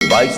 22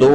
2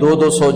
200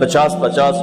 50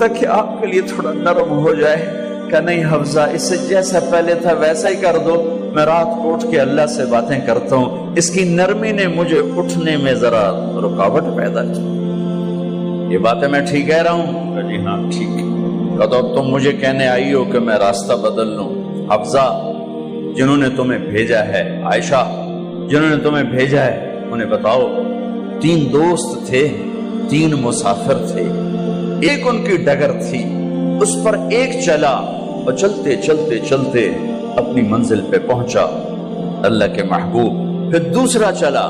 تاکہ آپ کے لیے تھوڑا نرم ہو جائے. کہ نہیں حفظہ، اسے جیسا پہلے تھا ویسا ہی کر دو، میں رات کو اٹھ کے اللہ سے باتیں کرتا ہوں. اس کی نرمی نے مجھے اٹھنے میں ذرا رکاوٹ پیدا کی. یہ باتیں میں ٹھیک کہہ رہا ہوں؟ کہ جی ہاں ٹھیک. کہ تم مجھے کہنے آئی ہو کہ میں راستہ بدل لوں. حفظہ، جنہوں نے تمہیں بھیجا ہے، عائشہ جنہوں نے تمہیں بھیجا ہے، انہیں بتاؤ. 3 دوست تھے، 3 مسافر تھے، ایک ان کی ڈگر تھی، اس پر ایک چلا اور چلتے چلتے چلتے اپنی منزل پہ پہنچا اللہ کے محبوب. پھر دوسرا چلا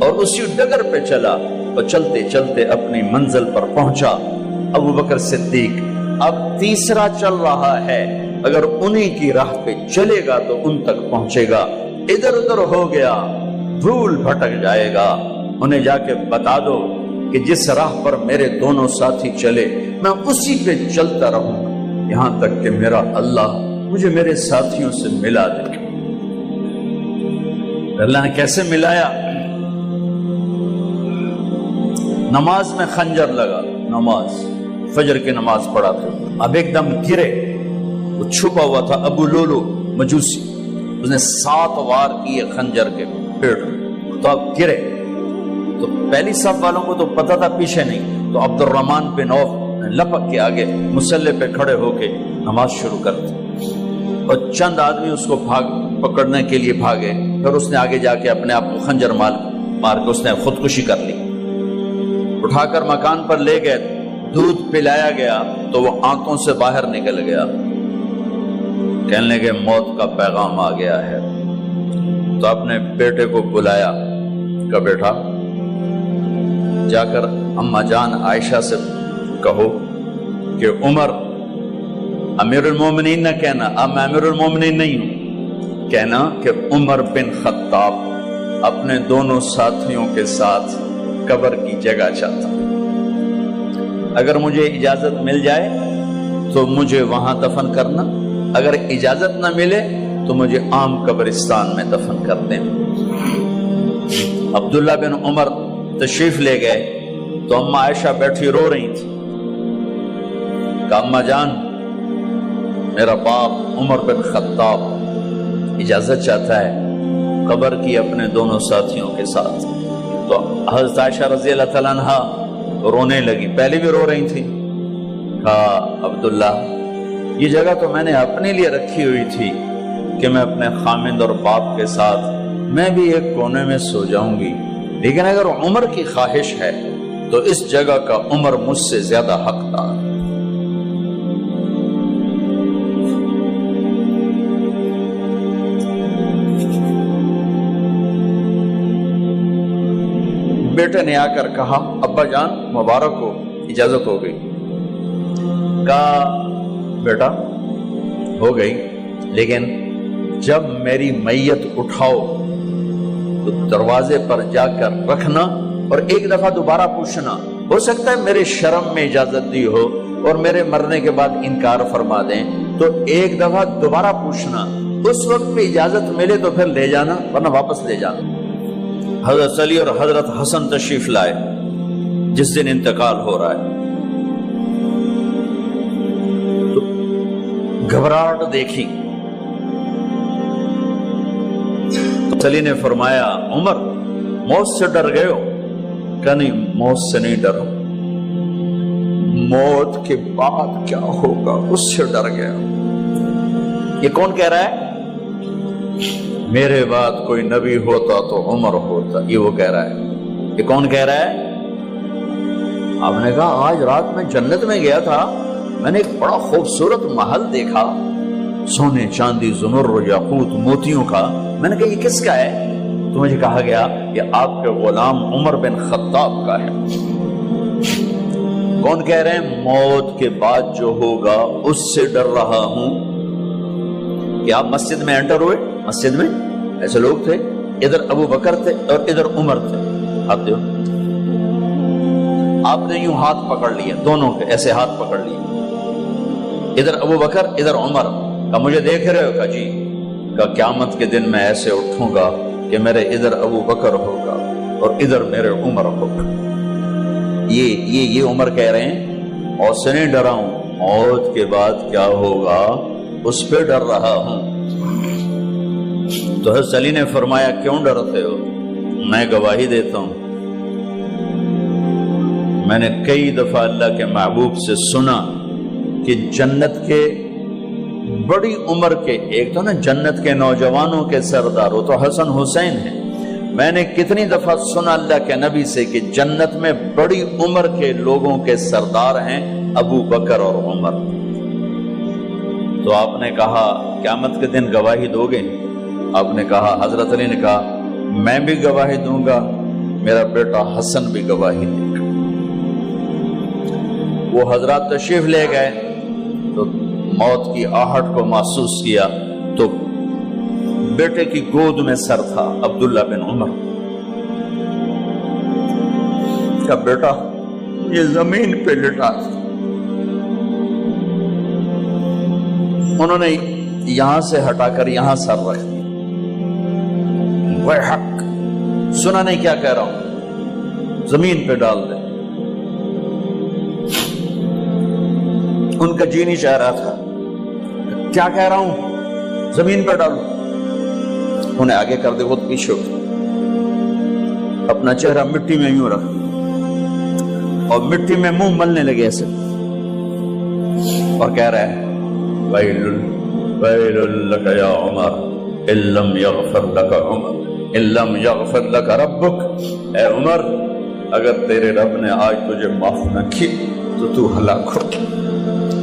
اور اسی ڈگر پہ چلا اور چلتے چلتے اپنی منزل پر پہنچا ابو بکر صدیق. اب تیسرا چل رہا ہے، اگر انہی کی راہ پہ چلے گا تو ان تک پہنچے گا. ادھر ادھر ہو گیا، بھول بھٹک جائے گا. انہیں جا کے بتا دو کہ جس راہ پر میرے دونوں ساتھی چلے میں اسی پہ چلتا رہوں گا یہاں تک کہ میرا اللہ مجھے میرے ساتھیوں سے ملا دے. اللہ نے کیسے ملایا؟ نماز میں خنجر لگا، نماز فجر کی نماز پڑھا تھا. اب ایک دم گرے، وہ چھپا ہوا تھا ابو لولو مجوسی، اس نے 7 وار کیے خنجر کے پیٹ میں. تو اب گرے تو پہلی صف والوں کو تو پتہ تھا، پیچھے نہیں. تو عبد الرحمن بن عوف نے لپک کے آگے مصلی پہ کھڑے ہو کے نماز شروع کر دی اور چند آدمی اس کو پکڑنے کے لیے بھاگے. پھر اس نے آگے جا کے اپنے آپ کو خنجر مار کے اس نے خودکشی کر لی. اٹھا کر مکان پر لے گئے، دودھ پلایا گیا تو وہ آنتوں سے باہر نکل گیا. کہنے لگے موت کا پیغام آ گیا ہے. تو اپنے بیٹے کو بلایا کہ بیٹا جا کر اماں جان عائشہ سے کہو کہ عمر امیر المومنین نہ کہنا، اب میں امیر المومنین نہیں ہوں، کہنا کہ عمر بن خطاب اپنے دونوں ساتھیوں کے ساتھ قبر کی جگہ چاہتا. اگر مجھے اجازت مل جائے تو مجھے وہاں دفن کرنا، اگر اجازت نہ ملے تو مجھے عام قبرستان میں دفن کر دیں. عبداللہ بن عمر تشریف لے گئے تو اماں عائشہ بیٹھی رو رہی تھی. کہا اماں جان میرا باپ عمر بن خطاب اجازت چاہتا ہے قبر کی اپنے دونوں ساتھیوں کے ساتھ. تو حضرت عائشہ رضی اللہ تعالیٰ عنہ رونے لگی، پہلے بھی رو رہی تھی. کہا عبداللہ یہ جگہ تو میں نے اپنے لیے رکھی ہوئی تھی کہ میں اپنے خامند اور باپ کے ساتھ میں بھی ایک کونے میں سو جاؤں گی، لیکن اگر عمر کی خواہش ہے تو اس جگہ کا عمر مجھ سے زیادہ حقدار. بیٹے نے آ کر کہا ابا جان مبارک ہو، اجازت ہو گئی. کہا بیٹا ہو گئی، لیکن جب میری میت اٹھاؤ تو دروازے پر جا کر رکھنا اور ایک دفعہ دوبارہ پوچھنا. ہو سکتا ہے میرے شرم میں اجازت دی ہو اور میرے مرنے کے بعد انکار فرما دیں، تو ایک دفعہ دوبارہ پوچھنا، اس وقت پہ اجازت ملے تو پھر لے جانا ورنہ واپس لے جانا. حضرت علی اور حضرت حسن تشریف لائے جس دن انتقال ہو رہا ہے. تو گھبراہٹ دیکھی. علی نے فرمایا عمر موت سے ڈر گئے ہو؟ کہ نہیں موت سے نہیں ڈرا، موت کے بعد کیا ہوگا اس سے ڈر گیا. یہ کون کہہ رہا ہے؟ میرے بعد کوئی نبی ہوتا تو عمر ہوتا، یہ وہ کہہ رہا ہے. یہ کون کہہ رہا ہے؟ آپ نے کہا آج رات میں جنت میں گیا تھا، میں نے ایک بڑا خوبصورت محل دیکھا، سونے چاندی زمر یاقوت موتیوں کا. میں نے کہا یہ کس کا ہے؟ تو مجھے کہا گیا یہ آپ کے غلام عمر بن خطاب کا ہے. کون کہہ رہے ہیں؟ موت کے بعد جو ہوگا اس سے ڈر رہا ہوں. کہ آپ مسجد میں انٹر ہوئے، مسجد میں ایسے لوگ تھے، ادھر ابو بکر تھے اور ادھر عمر تھے. ہاتھ دیو. آپ نے یوں ہاتھ پکڑ لیے، دونوں کے ایسے ہاتھ پکڑ لیے، ادھر ابو بکر ادھر عمر. کہ مجھے دیکھ رہے ہو؟ کہ جی. کہ قیامت کے دن میں ایسے اٹھوں گا کہ میرے ادھر ابو بکر ہوگا اور ادھر میرے عمر ہوگا. یہ عمر کہہ رہے ہیں موت سے نہیں ڈرا ہوں، موت کے بعد کیا ہوگا اس پہ ڈر رہا ہوں۔ تو حضرت علی نے فرمایا کیوں ڈرتے ہو؟ میں گواہی دیتا ہوں، میں نے کئی دفعہ اللہ کے محبوب سے سنا کہ جنت کے بڑی عمر کے، ایک تو نا جنت کے نوجوانوں کے سردار، وہ تو حسن حسین ہیں، میں نے کتنی دفعہ سنا اللہ کے نبی سے کہ جنت میں بڑی عمر کے لوگوں کے سردار ہیں ابو بکر اور عمر۔ تو آپ نے کہا قیامت کے دن گواہی دو گے؟ آپ نے کہا، حضرت علی نے کہا میں بھی گواہی دوں گا، میرا بیٹا حسن بھی گواہی دے گا۔ وہ حضرات تشریف لے گئے تو موت کی آہٹ کو محسوس کیا تو بیٹے کی گود میں سر تھا عبداللہ بن عمر کا بیٹا، یہ زمین پہ لٹا تھا۔ انہوں نے یہاں سے ہٹا کر یہاں سر رکھ دیا۔ وہ حق سنا نہیں کیا کہہ رہا ہوں، زمین پہ ڈال دے۔ ان کا جی نہیں چاہ رہا تھا، کیا کہہ رہا ہوں، زمین پہ ڈالو۔ انہیں آگے کر دے، خود پیچھے اٹھ، اپنا چہرہ مٹی میں یوں رکھ اور مٹی میں منہ ملنے لگے ایسے، اور کہہ رہا ہے ویل لک یا عمر ان لم یغفر لک عمر ان لم یغفر لک ربک، اے عمر اگر تیرے رب نے آج تجھے معاف نہ کی تو ہلاک ہو۔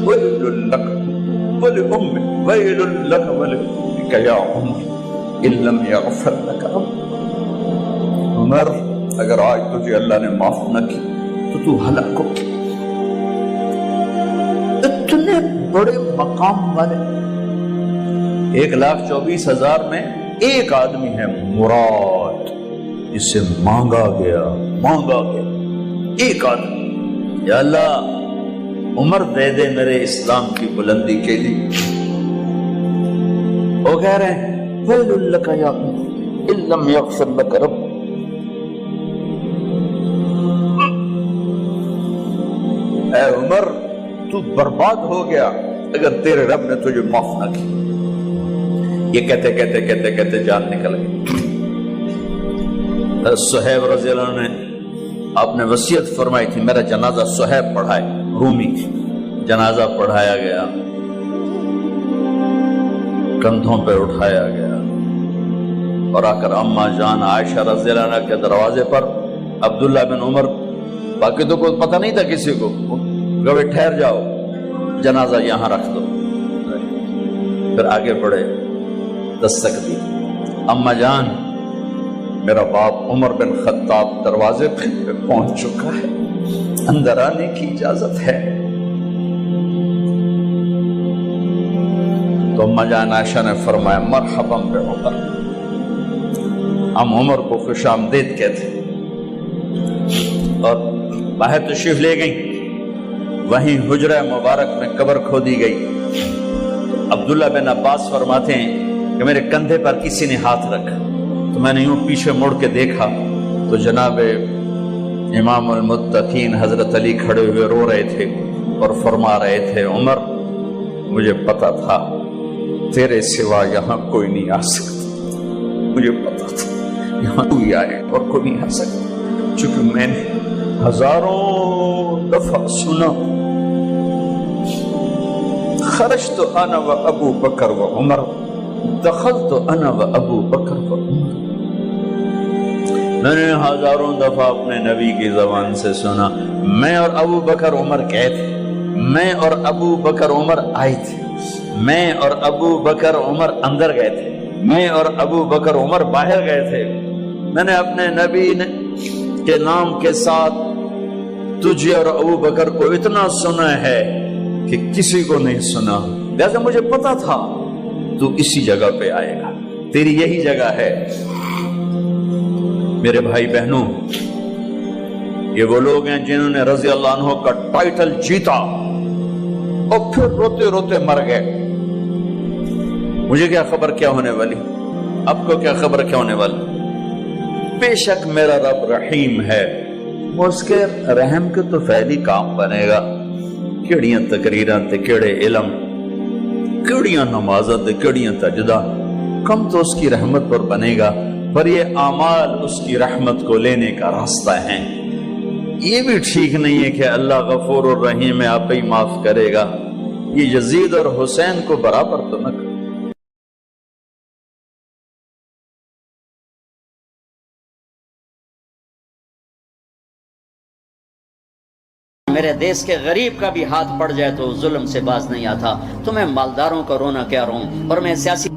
ویل لک ولأمک ویل لک ولأمک یا عمر ان لم یغفر لک ربک، عمر اگر آج تجھے اللہ نے معاف نہ کی تو ہلاک ہو۔ اتنے بڑے مقام والے 1,24,000 میں ایک آدمی ہے مراد، اسے مانگا گیا ایک آدمی، یا اللہ عمر دے دے میرے اسلام کی بلندی کے لیے۔ وہ کہہ رہے ہیں ویل لک یا عمر ان لم یغفر لک رب، اے عمر تو برباد ہو گیا اگر تیرے رب نے تجھے معاف نہ کی۔ یہ کہتے کہتے کہتے کہتے جان نکل گئی۔ صہیب رضی اللہ عنہ نے آپ نے وصیت فرمائی تھی میرا جنازہ صہیب پڑھائے، رومی جنازہ پڑھایا گیا، کندھوں پہ اٹھایا گیا، اور آ کر اماں جان عائشہ رضی اللہ عنہ کے دروازے پر عبداللہ بن عمر، باقی تو کوئی پتہ نہیں تھا کسی کو، گوے ٹھہر جاؤ جنازہ یہاں رکھ دو۔ پھر آگے بڑھے، دستک دی، اماں جان میرا باپ عمر بن خطاب دروازے پہ پہنچ چکا ہے، اندر آنے کی اجازت ہے۔ تو اماں جان عائشہ نے فرمایا مرحبا بعمر، ہم عمر کو خوش آمدید کہتے، اور باہر تشریف لے گئی۔ وہیں حجرہ مبارک میں قبر کھودی گئی۔ عبداللہ بن عباس فرماتے ہیں کہ میرے کندھے پر کسی نے ہاتھ رکھا تو میں نے یوں پیچھے مڑ کے دیکھا تو جناب امام المتقین حضرت علی کھڑے ہوئے رو رہے تھے اور فرما رہے تھے عمر مجھے پتا تھا تیرے سوا یہاں کوئی نہیں آ سکتا، مجھے پتا تھا یہاں تو ہی آئے اور کوئی نہیں آ سکتا، چونکہ میں نے ہزاروں دفعہ سنا خرجت انا و ابو بکر و عمر دخلت انا و ابو بکر و عمر، میں نے ہزاروں دفعہ اپنے نبی کی زبان سے سنا میں اور ابو بکر عمر گئے تھے، میں اور ابو بکر عمر آئے تھے، میں اور ابو بکر عمر اندر گئے تھے، میں اور ابو بکر عمر باہر گئے تھے، میں نے اپنے نبی کے نام کے ساتھ تجھے اور ابو بکر کو اتنا سنا ہے کہ کسی کو نہیں سنا، لہذا مجھے پتا تھا تو اسی جگہ پہ آئے گا، تیری یہی جگہ ہے۔ میرے بھائی بہنوں، یہ وہ لوگ ہیں جنہوں نے رضی اللہ عنہ کا ٹائٹل جیتا اور پھر روتے روتے مر گئے۔ مجھے کیا خبر کیا ہونے والی، آپ کو کیا خبر کیا ہونے والی؟ بے شک میرا رب رحیم ہے، اس کے رحم کے تو فعلی کام بنے گا، کیڑیاں تقریراں تے کیڑے علم، کیڑیاں نمازاں تے کیڑیاں تجدہ، کم تو اس کی رحمت پر بنے گا، پر یہ اعمال اس کی رحمت کو لینے کا راستہ ہیں۔ یہ بھی ٹھیک نہیں ہے کہ اللہ غفور الرحیم ہے، آپ ہی معاف کرے گا۔ یہ یزید اور حسین کو برابر تو نہ کرے۔ میرے دیس کے غریب کا بھی ہاتھ پڑ جائے تو ظلم سے باز نہیں آتا۔ تو میں مالداروں کا رونا کیا روں، اور میں سیاسی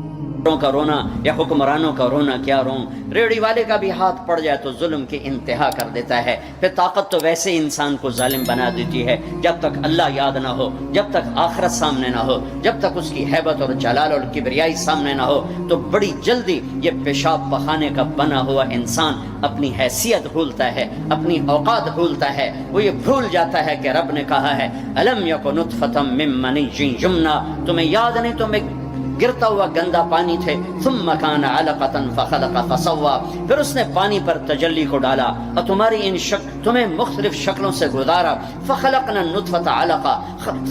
کا رونا یا حکمرانوں کا رونا کیا روں۔ ریڑھی والے کا بھی ہاتھ پڑ جائے تو ظلم کی انتہا کر دیتا ہے۔ پھر طاقت تو ویسے انسان کو ظالم بنا دیتی ہے، جب تک اللہ یاد نہ ہو، جب تک آخرت سامنے نہ ہو، جب تک اس کی ہیبت اور جلال اور کبریائی سامنے نہ ہو، تو بڑی جلدی یہ پیشاب پخانے کا بنا ہوا انسان اپنی حیثیت بھولتا ہے، اپنی اوقات بھولتا ہے۔ وہ یہ بھول جاتا ہے کہ رب نے کہا ہے الم یکن نطفۃ من منی یمنی، تمہیں یاد نہیں تمہیں گرتا ہوا گندا پانی تھے، ثم کان علقۃ فخلق فسوى، پھر اس نے پانی پر تجلی کو ڈالا اور تمہاری ان تمہیں مختلف شکلوں سے گزارا۔ فخلقنا النطفۃ علقہ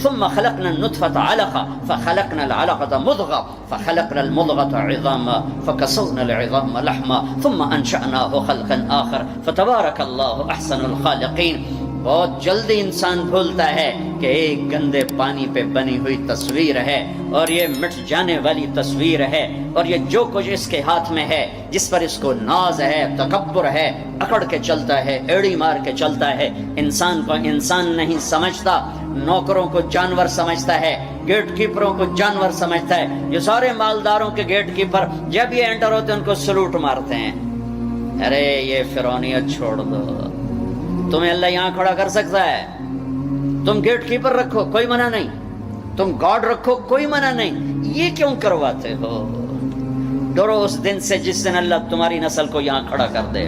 ثم خلقنا النطفۃ علقہ فخلقنا العلقۃ مضغہ فخلقنا المضغۃ عظاما فکسونا العظام لحما ثم انشأناه خلقا آخر فتبارک اللہ احسن الخالقین۔ بہت جلدی انسان بھولتا ہے کہ ایک گندے پانی پہ بنی ہوئی تصویر ہے، اور یہ مٹ جانے والی تصویر ہے، اور یہ جو کچھ اس کے ہاتھ میں ہے، جس پر اس کو ناز ہے، تکبر ہے، اکڑ کے چلتا ہے، ایڑی مار کے چلتا ہے، انسان کو انسان نہیں سمجھتا، نوکروں کو جانور سمجھتا ہے، گیٹ کیپروں کو جانور سمجھتا ہے۔ یہ سارے مالداروں کے گیٹ کیپر جب یہ انٹر ہوتے ہیں ان کو سلوٹ مارتے ہیں۔ ارے یہ فرعونیت چھوڑ دو، تمہیں اللہ یہاں کھڑا کر سکتا ہے، تم گیٹ کیپر رکھو کوئی منع نہیں، تم گارڈ رکھو کوئی منع نہیں، یہ کیوں کرواتے ہو؟ ڈرو اس دن سے جس دن اللہ تمہاری نسل کو یہاں کھڑا کر دے۔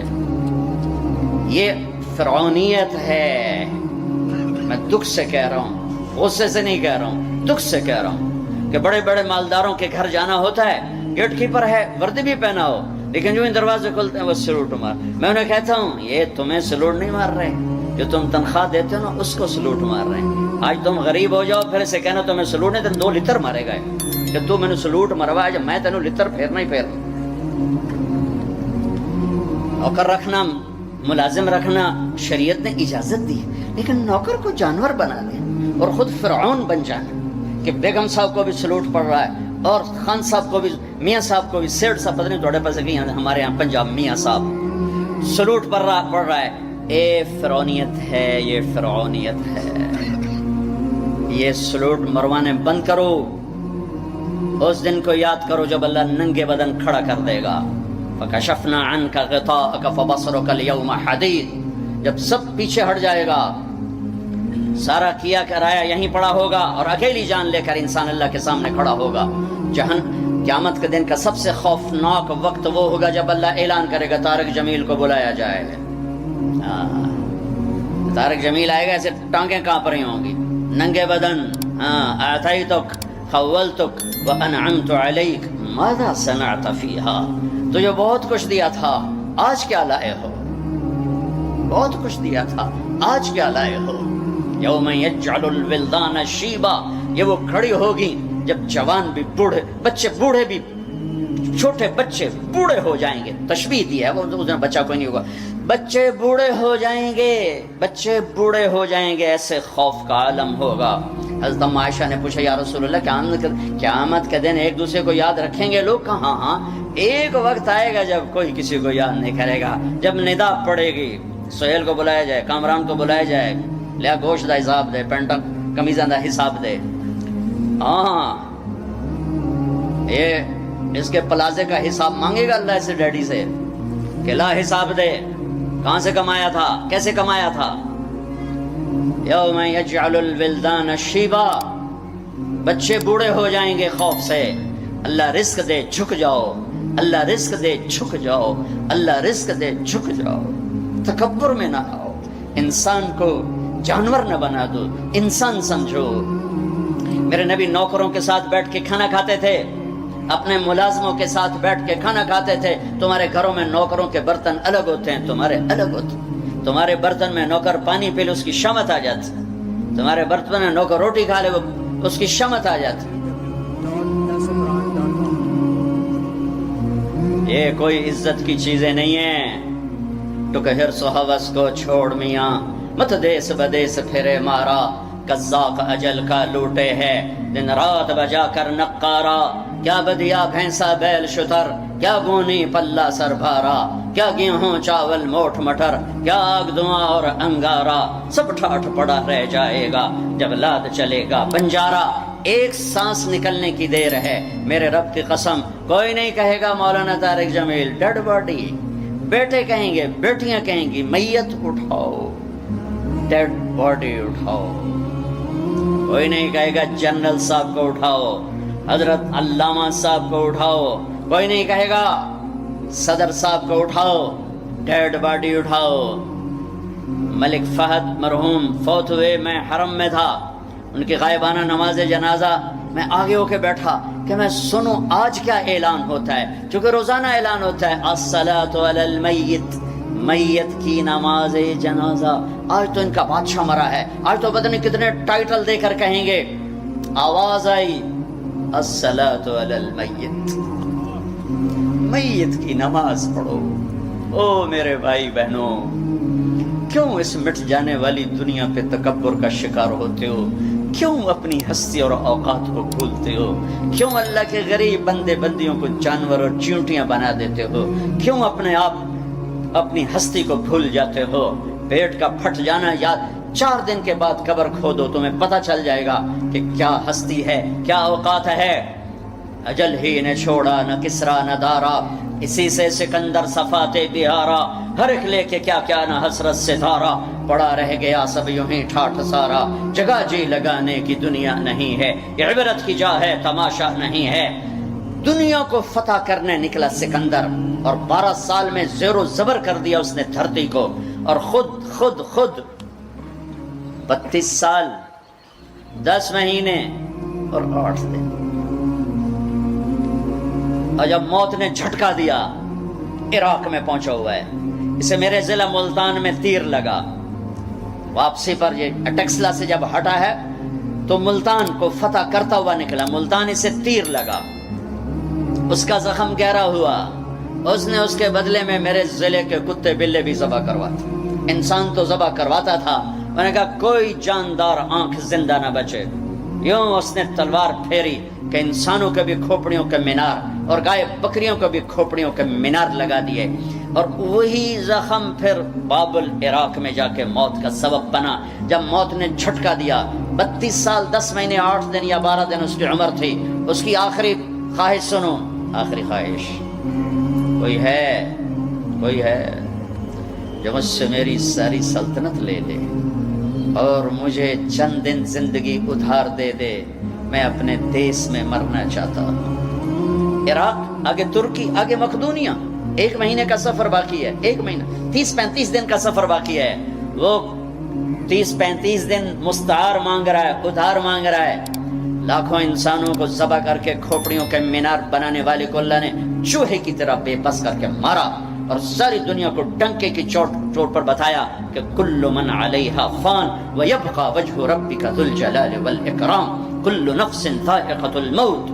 یہ فرعونیت ہے، میں دکھ سے کہہ رہا ہوں، غصے سے نہیں کہہ رہا ہوں، دکھ سے کہہ رہا ہوں کہ بڑے بڑے مالداروں کے گھر جانا ہوتا ہے، گیٹ کیپر ہے، وردی بھی پہنا ہو، لیکن جو ان دروازے کھلتے ہیں وہ سلوٹ مار۔ میں انہیں کہتا ہوں یہ تمہیں سلوٹ نہیں مار رہے، جو تم تنخواہ دیتے ہو نا اس کو سلوٹ مار رہے ہیں۔ آج تم غریب ہو جاؤ پھر اسے کہنا تمہیں سلوٹ نہیں، تم 2 لتر مارے گئے کہ تو میں نے سلوٹ مروا، جب میں تینوں لتر پھیرنا ہی پھیرنا۔ نوکر رکھنا، ملازم رکھنا شریعت نے اجازت دی، لیکن نوکر کو جانور بنا دے اور خود فرعون بن جانا کہ بیگم صاحب کو بھی سلوٹ پڑ رہا ہے اور خان صاحب کو بھی، میاں صاحب کو بھی، سیٹ صاحب پتہ نہیں تھوڑے پاس کہ ہمارے یہاں پنجاب میاں صاحب سلوٹ پڑ رہا ہے۔ اے فرعونیت ہے، یہ فرعونیت ہے۔ یہ سلوٹ مروانے بند کرو، اس دن کو یاد کرو جب اللہ ننگے بدن کھڑا کر دے گا۔ فَكَشَفْنَا عَنْكَ غِطَاءَكَ فَبَصَرُكَ الْيَوْمَ حَدِيدٌ، جب سب پیچھے ہٹ جائے گا، سارا کیا کرایا یہیں پڑا ہوگا، اور اکیلی جان لے کر انسان اللہ کے سامنے کھڑا ہوگا۔ قیامت کے دن کا سب سے خوفناک وقت وہ ہوگا جب اللہ اعلان کرے گا طارق جمیل کو بلایا جائے۔ طارق جمیل آئے گا، ایسے ٹانگیں کانپ رہی ہوں گی، ننگے بدن، اعطیتک خولتک وانعمت علیک ماذا صنعت فیہا، تجھے بہت کچھ دیا تھا، آج کیا لائے ہو؟ بہت کچھ دیا تھا، آج کیا لائے ہو؟ یوم یجعل الولدان شیبا، یہ وہ کھڑی ہوگی جب جوان بھی بوڑھے، بچے بوڑھے بھی، چھوٹے بچے بوڑھے ہو جائیں گے۔ تشبیہ دی ہے، وہ بچہ کوئی نہیں ہوگا، بچے بوڑھے ہو جائیں گے، بچے بوڑھے ہو جائیں گے، ایسے خوف کا عالم ہوگا۔ حضرت عائشہ نے پوچھا یا رسول اللہ قیامت کے دن ایک دوسرے کو یاد رکھیں گے لوگ؟ کہا ہاں، ایک وقت آئے گا جب کوئی کسی کو یاد نہیں کرے گا، جب ندا پڑے گی، سہیل کو بلایا جائے، کامران کو بلایا جائے، لیا گوشت دا حساب دے، پینٹا کمیزاں دا حساب دے، ہاں یہ اس کے پلازے کا حساب مانگے گا اللہ سے، ڈیڈی سے، کہ لا حساب دے، کہاں سے کمایا تھا، کیسے کمایا تھا۔ یوم یجعل الولدان شیبا، بچے بوڑھے ہو جائیں گے خوف سے۔ اللہ رزق دے جھک جاؤ، اللہ رزق دے جھک جاؤ، اللہ رزق دے جھک جاؤ، تکبر میں نہ آؤ، انسان کو جانور نہ بنا دو، انسان سمجھو۔ میرے نبی نوکروں کے ساتھ بیٹھ کے کھانا کھاتے تھے، اپنے ملازموں کے ساتھ بیٹھ کے کھانا کھاتے تھے۔ تمہارے گھروں میں نوکروں کے برتن الگ ہوتے ہیں، تمہارے الگ ہوتے ہیں۔ تمہارے برتن میں نوکر پانی پی لے اس کی شامت آ جاتی، تمہارے برتن میں نوکر روٹی کھا لے وہ اس کی شمت آ جاتی. یہ کوئی عزت کی چیزیں نہیں ہیں. تو کہ حرص و حوث کو چھوڑ میاں مت دیس بدیس پھرے مارا. قزاق اجل کا لوٹے ہے دن رات بجا کر نقارا. کیا بدیا بھینسا بیل شتر کیا گونی پلہ سر بھارا. کیا گیہوں چاول موٹ مٹر کیا آگ دعا اور انگارا. سب ٹھاٹھ پڑا رہ جائے گا جب لاد چلے گا بنجارا. ایک سانس نکلنے کی دیر ہے میرے رب کی قسم کوئی نہیں کہے گا مولانا طارق جمیل ڈیڈ باڈی. بیٹے کہیں گے بیٹیاں کہیں گی میت اٹھاؤ ڈیڈ باڈی اٹھاؤ. کوئی نہیں کہے گا جنرل صاحب کو اٹھاؤ حضرت علامہ صاحب کو اٹھاؤ. کوئی نہیں کہے گا صدر صاحب کو اٹھاؤ ڈیڈ باڈی اٹھاؤ. ملک فہد مرحوم فوت ہوئے میں حرم میں تھا. ان کی غائبانہ نماز جنازہ میں آگے ہو کے بیٹھا کہ میں سنوں آج کیا اعلان ہوتا ہے. چونکہ روزانہ اعلان ہوتا ہے الصلاۃ علی المیت میت کی نماز جنازہ. آج تو ان کا بادشاہ مرا ہے آج تو پتہ نہیں کتنے ٹائٹل دے کر کہیں گے. آواز آئی الصلاۃ علی المیت میت کی نماز پڑھو. او میرے بھائی بہنوں کیوں اس مٹ جانے والی دنیا پہ تکبر کا شکار ہوتے ہو؟ کیوں اپنی ہستی اور اوقات کو بھولتے ہو؟ کیوں اللہ کے غریب بندے بندیوں کو جانور اور چیونٹیاں بنا دیتے ہو؟ کیوں اپنے آپ اپنی ہستی کو بھول جاتے ہو؟ پیٹ کا پھٹ جانا یاد 4 دن کے بعد قبر کھودو تمہیں پتہ چل جائے گا کہ کیا ہستی ہے کیا اوقات ہے. اجل ہی نے چھوڑا نہ کسرا نہ دارا اسی سے سکندر صفاتے بہارا. ہر ایک لے کے کیا کیا نہ حسرت سے دھارا. پڑا رہ گیا سب یوں ہی ٹھاٹھ سارا. جگہ جی لگانے کی دنیا نہیں ہے یہ عبرت کی جا ہے تماشا نہیں ہے. دنیا کو فتح کرنے نکلا سکندر اور 12 سال میں زیر و زبر کر دیا اس نے دھرتی کو. اور خود 32 سال 10 مہینے اور 8 دن. اور جب موت نے جھٹکا دیا عراق میں پہنچا ہوا ہے. اسے میرے ضلع ملتان میں تیر لگا. واپسی پر یہ ٹیکسلا سے جب ہٹا ہے تو ملتان کو فتح کرتا ہوا نکلا. ملتان اسے تیر لگا اس کا زخم گہرا ہوا. اس نے اس کے بدلے میں میرے ضلع کے کتے بلے بھی ذبح کرواتے. انسان تو ذبح کرواتا تھا. میں نے کہا کوئی جاندار آنکھ زندہ نہ بچے. یوں اس نے تلوار پھیری کہ انسانوں کے بھی کھوپڑیوں کے مینار اور گائے بکریوں کو بھی کھوپڑیوں کے مینار لگا دیے. اور وہی زخم پھر بابل عراق میں جا کے موت کا سبب بنا. جب موت نے جھٹکا دیا 32 سال 10 مہینے 8 دن یا 12 دن اس کی عمر تھی. اس کی آخری خواہش سنو. آخری خواہش کوئی ہے جو مجھ سے میری ساری سلطنت لے لے اور مجھے چند دن زندگی ادھار دے دے. میں اپنے دیس میں مرنا چاہتا ہوں. عراق آگے ترکی آگے مقدونیہ 1 مہینے کا سفر باقی ہے. 1 مہینہ 30-35 دن کا سفر باقی ہے. وہ 30-35 دن مستعار مانگ رہا ہے ادھار مانگ رہا ہے. لاکھوں انسانوں کو ذبح کر کے کھوپڑیوں کے مینار بنانے والے کو اللہ نے چوہے کی طرح بے بس کر کے مارا اور ساری دنیا کو ڈنکے کی چوٹ پر بتایا کہ کل من علیہا فان ویبقى وجہ ربک ذو الجلال والاکرام کل نفس ذائقۃ الموت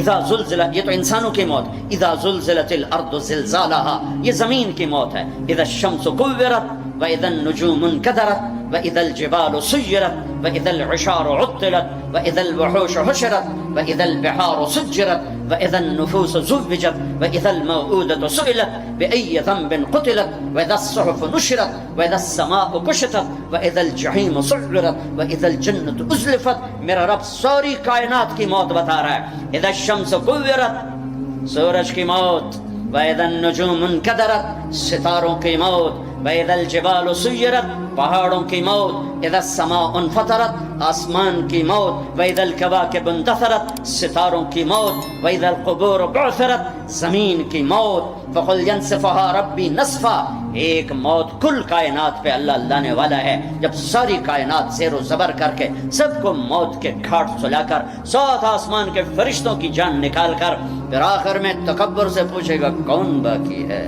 اذا زلزلت. یہ تو انسانوں کی موت. اذا زلزلت الارض زلزالها یہ زمین کی موت ہے. اذا الشمس كورت واذا النجوم انكدرت واذا الجبال سيرت واذا العشار عطلت واذا الوحوش حشرت واذا البحار سجرت واذا النفوس زوجت واذا الموءودة سئلت باي ذنب قتلت واذا الصحف نشرت واذا السماء كشطت واذا الجحيم سعرت واذا الجنة ازلفت. میرا رب ساری کائنات کی موت بتا رہا ہے. اذا الشمس كورت سورج کی موت واذا النجوم انكدرت ستاروں کی موت واذا الجبال سيرت پہاڑوں کی موت اذا السماء انفطرت آسمان کی موت واذا الكواكب انتثرت ستاروں کی موت واذا القبور بعثرت زمین کی موت. فقل ينسفها ربي نسفا. ایک موت کل کائنات پہ اللہ لانے والا ہے جب ساری کائنات زیر و زبر کر کے سب کو موت کے گھاٹ سلا کر 7 آسمان کے فرشتوں کی جان نکال کر پھر آخر میں تکبر سے پوچھے گا کون باقی ہے.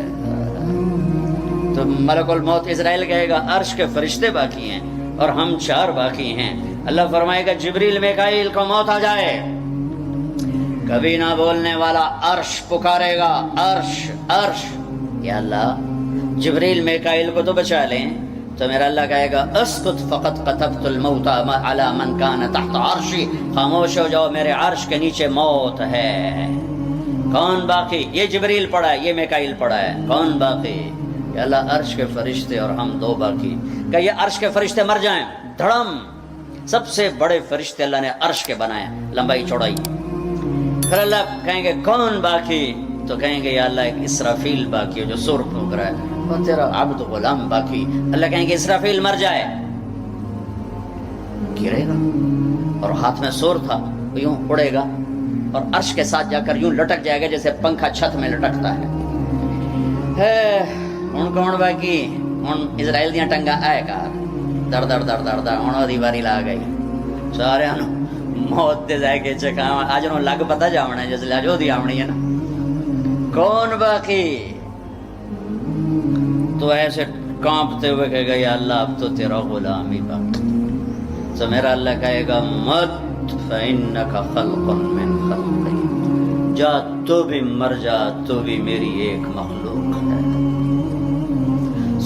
تو ملک الموت اسرائیل کہے گا عرش کے فرشتے باقی ہیں اور ہم 4 باقی ہیں. اللہ فرمائے گا جبریل میکائیل کو موت آ جائے، کبھی نہ بولنے والا عرش پکارے گا، عرش عرش، یا اللہ جبریل میکائیل کو تو بچا لیں، تو میرا اللہ کہے گا اسکت فقط کتبت الموت علی من کان تحت عرشی، خاموش ہو جاؤ میرے عرش کے نیچے موت ہے۔ کون باقی؟ یہ جبریل پڑا ہے، یہ میکائیل پڑا ہے، کون باقی؟ یا اللہ عرش کے فرشتے اور ہم دو باقی۔ کہ یہ عرش کے فرشتے مر جائیں، دھڑم، سب سے بڑے فرشتے اللہ نے عرش کے بنائے، لمبائی چوڑائی۔ پھر اللہ کہیں گے کون باقی؟ تو کہیں گے یا اللہ ایک اسرافیل باقی ہے جو سور پھونک رہا ہے، اور تیرا عبد غلام باقی۔ اللہ کہیں گے اسرافیل مر جائے، گرے گا اور ہاتھ میں سور تھا، وہ یوں اڑے گا اور عرش کے ساتھ جا کر یوں لٹک جائے گا جیسے پنکھا چھت میں لٹکتا ہے۔ ہن کون باقی؟ ہن اسرائیل دیاں ٹنگا آئے گا، در در در در در ہن دی واری لا گئی، سارے موت دے جائے کے چکا اج نو لگ پتا جاونا جس لے جو دی آونی ہے نا، کون باقی؟ تو ایسے کانپتے ہوئے کہے گا یا اللہ اب تو تیرا غلام ہی باقی۔ تو میرا اللہ کہے گا مت فإنک خلق من خلقی، جا تو بھی مر جا، تو بھی میری ایک مخلوق ہے۔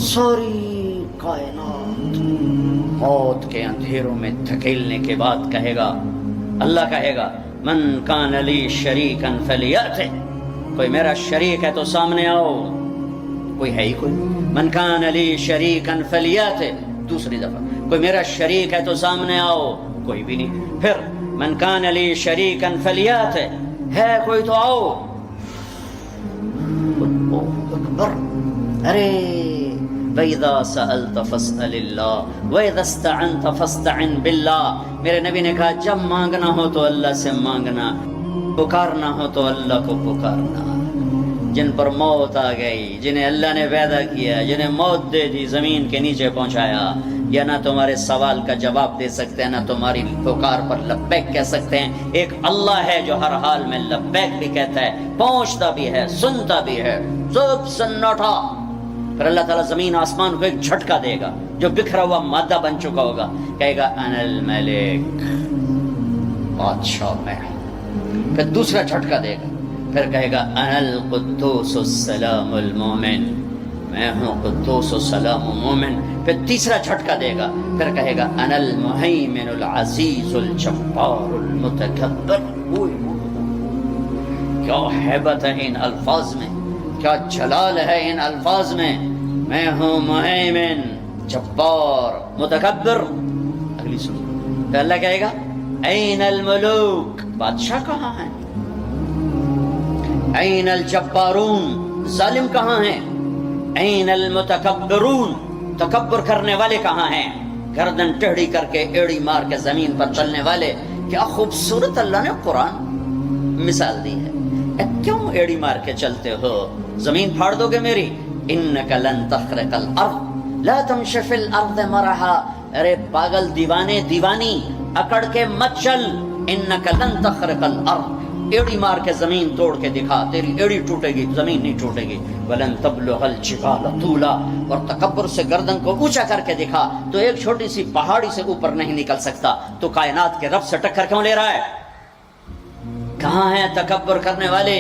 ساری کائنات موت کے اندھیروں میں دھکیلنے کے بعد کہے گا، اللہ کہے گا من کان لی شریکا فلیأتِ، کوئی میرا شریک ہے تو سامنے آؤ، کوئی ہے ہی کوئی؟ من کان لی شریکا فلیأتِ، دوسری دفعہ کوئی میرا شریک ہے تو سامنے آؤ، کوئی بھی نہیں۔ پھر من کان لی شریکا فلیأتِ، ہے کوئی تو آؤ۔ اللہ اکبر، ارے وَإِذَا سَأَلْتَ فَاسْأَلِ اللَّهِ وَإِذَا اسْتَعَنْتَ فَاسْتَعِنْ بِاللَّهِ۔ میرے نبی نے کہا جب مانگنا ہو تو اللہ سے مانگنا، پکارنا ہو تو اللہ کو پکارنا۔ جن پر موت آ گئی، جنہیں اللہ نے پیدا کیا، جنہیں موت دے دی، زمین کے نیچے پہنچایا، یا نہ تمہارے سوال کا جواب دے سکتے ہیں، نہ تمہاری پکار پر لبیک کہہ سکتے ہیں۔ ایک اللہ ہے جو ہر حال میں لبیک بھی کہتا ہے، پہنچتا بھی ہے، سنتا بھی ہے، سب سناٹا۔ پھر اللہ تعالیٰ زمین آسمان کو ایک جھٹکا دے گا جو بکھرا ہوا مادہ بن چکا ہوگا، کہے گا انا الملک، بادشاہ میں۔ پھر دوسرا جھٹکا دے گا، پھر کہے گا انا القدوس السلام المومن، میں ہوں قدوس السلام مومن۔ پھر تیسرا جھٹکا دے گا، پھر کہے گا انا المہیمن العزیز الجبار المتکبر۔ کیا ہیبت ہے ان الفاظ میں، کیا جلال ہے ان الفاظ میں، میں ہوں مہیمن، جبار، متکبر۔ اگلی سنو، تو اللہ کہے گا این الملوک، بادشاہ کہاں ہیں؟ این الجبارون، ظالم کہاں ہیں؟ این المتکبرون، تکبر کرنے والے کہاں ہیں؟ گردن ٹیڑھی کر کے ایڑی مار کے زمین پر چلنے والے۔ کیا خوبصورت اللہ نے قرآن مثال دی ہے۔ کیوں ایڑی مار کے چلتے ہو؟ زمین پھاڑ دو گے میری؟ انک لن تخرق الارض لا تمش فی الارض مرحا، ارے پاگل دیوانے دیوانی اکڑ کے مت چل، انک لن تخرق الارض، ایڑی مار کے زمین توڑ کے دکھا، تیری ایڑی ٹوٹے گی، زمین نہیں ٹوٹے گی۔ ولن تبلغ الجبال طولا، اور تکبر سے گردن کو اونچا کر کے دکھا تو ایک چھوٹی سی پہاڑی سے اوپر نہیں نکل سکتا، تو کائنات کے رب سے ٹکر کیوں لے رہا ہے؟ کہاں ہیں تکبر کرنے والے؟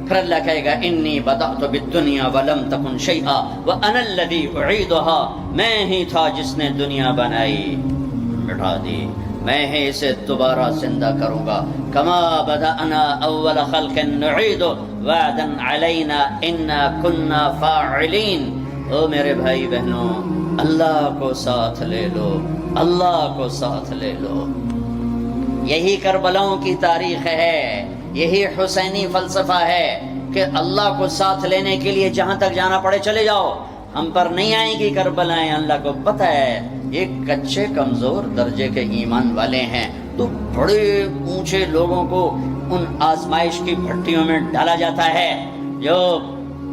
پھر اللہ کہے گا انی بدأت بالدنیا ولم تکن شیئا وانا الذی اعیدها، میں ہی تھا جس نے دنیا بنائی، مٹا دی، میں ہی اسے دوبارہ زندہ کروں گا۔ کما بدأنا اول خلق نعید وعدا علینا انا کنا فاعلین۔ او میرے بھائی بہنوں، اللہ کو ساتھ لے لو، اللہ کو ساتھ لے لو۔ یہی کربلاؤں کی تاریخ ہے، یہی حسینی فلسفہ ہے کہ اللہ کو ساتھ لینے کے لیے جہاں تک جانا پڑے چلے جاؤ، ہم پر نہیں آئیں گی کربلائیں۔ اللہ کو پتہ ہے یہ کچے کمزور درجے کے ایمان والے ہیں، تو بڑے اونچے لوگوں کو ان آزمائش کی بھٹیوں میں ڈالا جاتا ہے جو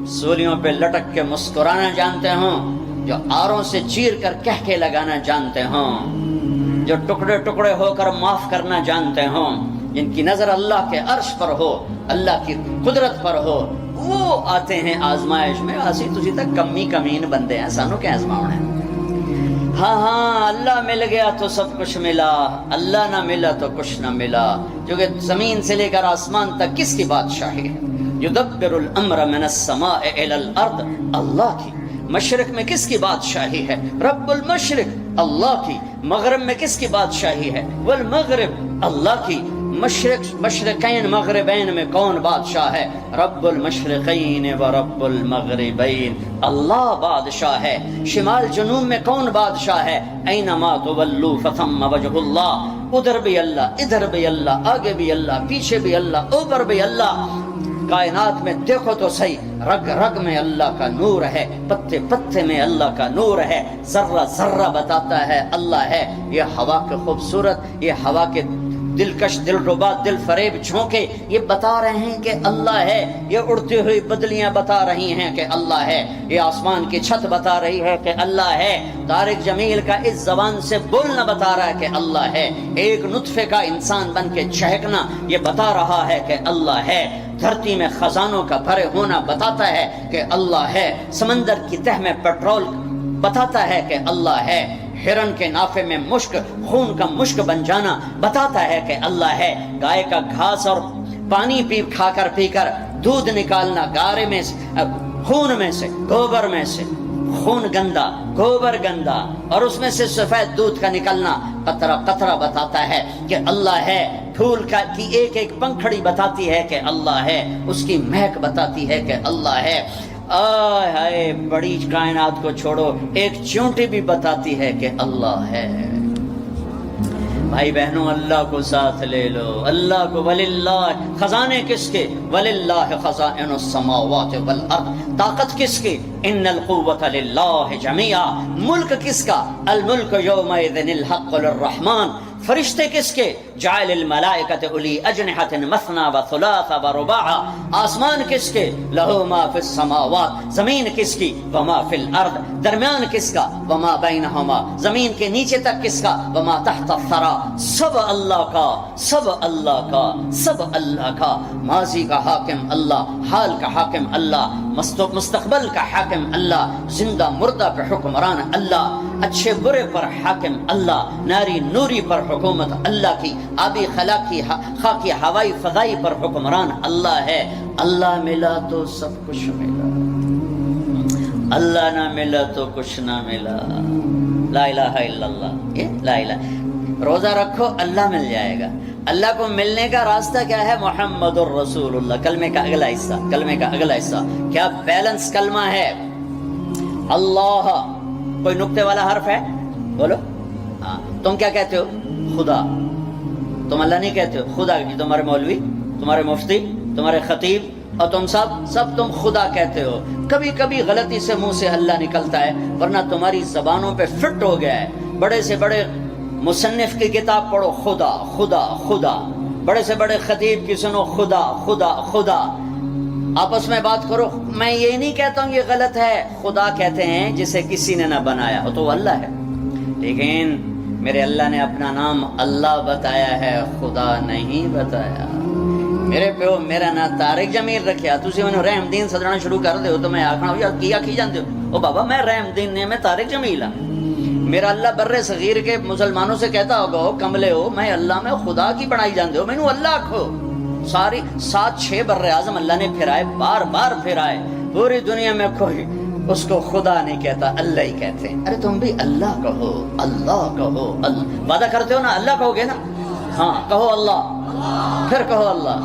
سولیوں پہ لٹک کے مسکرانا جانتے ہوں، جو آروں سے چیر کر کہکے لگانا جانتے ہوں، جو ٹکڑے ٹکڑے ہو کر معاف کرنا جانتے ہوں، جن کی نظر اللہ کے عرش پر ہو، اللہ کی قدرت پر ہو، وہ آتے ہیں آزمائش میں۔ اسی تجھی تک کمی کمین بندے ہیں، سانو کیا آزماؤنا ہے؟ ہاں ہاں اللہ مل گیا تو سب کچھ ملا، اللہ نہ ملا تو کچھ نہ ملا، جو کہ زمین سے لے کر آسمان تک کس کی بادشاہی ہے؟ یدبر الامر من السماء الى الارض، اللہ کی۔ مشرق میں کس کی بادشاہی ہے؟ رب المشرق، اللہ کی۔ مغرب میں کس کی بادشاہی ہے؟ والمغرب، اللہ کی۔ مشرقین مغربین میں کون بادشاہ ہے؟ رب المشرقین و رب المغربین، اللہ بادشاہ ہے۔ شمال جنوب میں کون بادشاہ ہے؟ اینما تولوا فثم وجہ اللہ، ادھر بھی اللہ، ادھر بھی اللہ، آگے بھی اللہ، پیچھے بھی اللہ، اوپر بھی اللہ۔ کائنات میں دیکھو تو صحیح، رگ رگ میں اللہ کا نور ہے، پتے پتے میں اللہ کا نور ہے، ذرہ ذرہ بتاتا ہے اللہ ہے۔ یہ ہوا کے خوبصورت، یہ ہوا کے دلکش، دلربا، دل فریب جھونکے یہ بتا رہے ہیں کہ اللہ ہے۔ یہ اڑتی ہوئی بدلیاں بتا رہی ہیں کہ اللہ ہے۔ یہ آسمان کی چھت بتا رہی ہے کہ اللہ ہے۔ طارق جمیل کا اس زبان سے بولنا بتا رہا ہے کہ اللہ ہے۔ ایک نطفے کا انسان بن کے چہکنا یہ بتا رہا ہے کہ اللہ ہے۔ دھرتی میں خزانوں کا بھرے ہونا بتاتا ہے کہ اللہ ہے۔ سمندر کی تہ میں پیٹرول بتاتا ہے کہ اللہ ہے۔ ہرن کے نافے میں مشک، خون کا مشک بن جانا بتاتا ہے کہ اللہ ہے۔ گائے کا گھاس اور پانی کھا کر پی کر دودھ نکالنا، گارے میں خون میں سے، گوبر میں سے، خون گندا، گوبر گندا، اور اس میں سے سفید دودھ کا نکلنا قطرہ قطرہ بتاتا ہے کہ اللہ ہے۔ پھول کی ایک ایک پنکھڑی بتاتی ہے کہ اللہ ہے، اس کی مہک بتاتی ہے کہ اللہ ہے۔ آئے ہائے، بڑی کائنات کو چھوڑو، ایک چونٹی بھی بتاتی ہے کہ اللہ ہے۔ بھائی بہنوں، اللہ کو ساتھ لے لو، اللہ کو۔ وللہ، خزانے کس کے؟ وللہ خزائن السماوات والارض، طاقت کس کی؟ ان القوۃ للہ جمیعا، ملک کس کا؟ الملک یومئذ الحق للرحمن، فرشتے کس کے؟ جعل الملائکۃ اولی اجنحۃ مثنی و ثلاث و رباع، آسمان کس کے؟ لہ ما فی السماوات، زمین کس کی؟ وما فی الارض، درمیان کس کا؟ وما بینہما، زمین کے نیچے تک کس کا؟ وما تحت الثری، سب اللہ کا، سب اللہ کا، سب اللہ کا۔ ماضی کا حاکم اللہ، حال کا حاکم اللہ، مستقبل کا حاکم اللہ، زندہ مردہ پہ حکمران اللہ، اچھے برے پر حاکم اللہ، ناری نوری پر حکومت اللہ کی، آبی خاکی ہوائی فضائی پر حکمران اللہ ہے۔ اللہ ملا تو سب کچھ ملا، اللہ نہ ملا تو کچھ نہ ملا۔ لا الہ الا اللہ، یہ لا الہ۔ روزہ رکھو، اللہ مل جائے گا۔ اللہ کو ملنے کا راستہ کیا ہے؟ محمد الرسول اللہ، کلمے کا اگلا حصہ، کلمے کا اگلا حصہ کیا بیلنس کلمہ ہے؟ اللہ، کوئی نقطے والا حرف ہے؟ بولو۔ ہاں، تم کیا کہتے ہو؟ خدا۔ تم اللہ نہیں کہتے ہو، خدا۔ تمہارے مولوی، تمہارے مفتی، تمہارے خطیب اور تم سب تم خدا کہتے ہو۔ کبھی کبھی غلطی سے منہ سے اللہ نکلتا ہے، ورنہ تمہاری زبانوں پہ فٹ ہو گیا ہے۔ بڑے سے بڑے مصنف کی کتاب پڑھو، خدا خدا خدا۔ بڑے سے بڑے خطیب کی سنو، خدا خدا خدا۔ آپس میں بات کرو۔ میں یہ نہیں کہتا ہوں یہ غلط ہے، خدا کہتے ہیں جسے کسی نے نہ بنایا ہو، تو وہ اللہ ہے۔ لیکن میرے اللہ نے اپنا نام اللہ بتایا ہے، خدا نہیں بتایا۔ میرے پیو میرا نام طارق جمیل رکھیا، تسی انہوں رحم دین سدنا شروع کر دے ہو تو میں آکھنا ہو یار کیا کی جاندے ہو؟ او بابا میں رحم دین نہیں، میں طارق جمیل ہوں۔ میرا اللہ بر صغیر کے مسلمانوں سے کہتا ہوگا ہو کملے ہو، میں اللہ میں خدا کی بڑائی جاندے ہو، میں نو اللہ کھو۔ ساری 7-6 بر اعظم اللہ نے پھرائے، بار بار پھرائے، پوری دنیا میں کوئی اس کو خدا نہیں کہتا، اللہ ہی کہتے ہیں۔ ارے تم بھی اللہ کہو، اللہ کہو، اللہ وعدہ کرتے ہو نا، اللہ کہو گے نا؟ ہاں کہو اللہ، پھر کہو اللہ،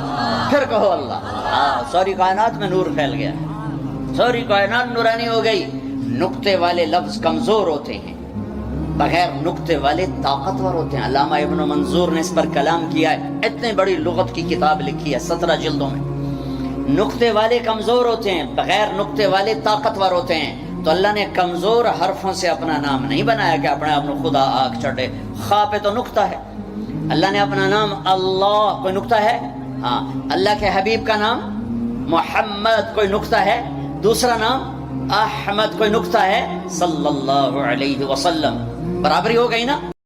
پھر کہو اللہ۔ ہاں، ساری کائنات میں نور پھیل گیا، ساری کائنات نورانی ہو گئی۔ نقطے والے لفظ کمزور ہوتے ہیں، بغیر نقطے والے طاقتور ہوتے ہیں۔ علامہ ابن منظور نے اس پر کلام کیا ہے، اتنی بڑی لغت کی کتاب لکھی ہے 17 جلدوں میں۔ نقطے والے کمزور ہوتے ہیں، بغیر نقطے والے طاقتور ہوتے ہیں۔ تو اللہ نے کمزور حرفوں سے اپنا نام نہیں بنایا کہ اپنے آپ خدا آگ چڑھے۔ خا پہ تو نقطہ ہے، اللہ نے اپنا نام اللہ، کوئی نقطہ ہے؟ ہاں۔ اللہ کے حبیب کا نام محمد، کوئی نقطہ ہے؟ دوسرا نام احمد، کوئی نقطہ ہے؟ صلی اللہ علیہ وسلم، برابری ہو گئی نا؟